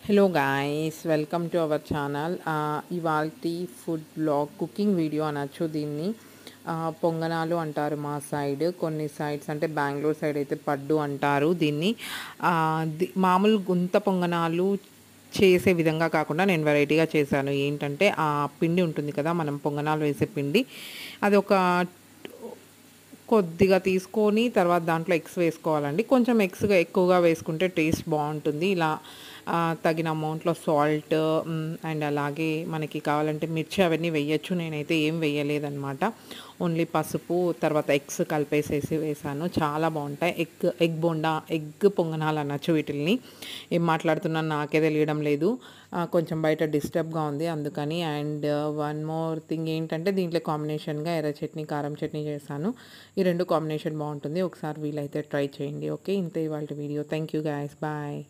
Hello guys, welcome to our channel. ఇవాల్టి food blog cooking video అనొచ్చు దీన్ని. పొంగనాలు అంటారు మా సైడ్. కొన్ని సైడ్స్ అంటే బెంగళూరు సైడ్ అయితే పడ్డు అంటారు దీన్ని. మామూలు గుంత పొంగనాలు చేసే విధంగా కాకుండా నేను వెరైటీగా చేశాను. ఏంటంటే ఆ పిండి ఉంటుంది కదా, మనం పొంగనాలు వేసే పిండి, అది ఒక కొద్దిగా తీసుకొని తర్వాత దాంట్లో ఎగ్స్ వేసుకోవాలండి. కొంచెం ఎగ్స్గా ఎక్కువగా వేసుకుంటే టేస్ట్ బాగుంటుంది. ఇలా తగిన అమౌంట్లో సాల్ట్ అండ్ అలాగే మనకి కావాలంటే మిర్చి అవన్నీ వేయచ్చు. నేనైతే ఏం వేయలేదన్నమాట. ఓన్లీ పసుపు తర్వాత ఎగ్స్ కలిపేసేసి వేసాను. చాలా బాగుంటాయి. ఎగ్ బోండా, ఎగ్ పొంగనాలు అనొచ్చు వీటిల్ని. ఏం మాట్లాడుతున్నాను నాకే తెలియడం లేదు. కొంచెం బయట డిస్టర్బ్గా ఉంది అందుకని. అండ్ వన్ మోర్ థింగ్ ఏంటంటే దీంట్లో కాంబినేషన్గా ఎర్ర చట్నీ, కారం చట్నీ చేశాను. ఈ రెండు కాంబినేషన్ బాగుంటుంది. ఒకసారి వీలైతే ట్రై చేయండి. ఓకే, ఇంతే ఇవాళ video. Thank you guys, bye.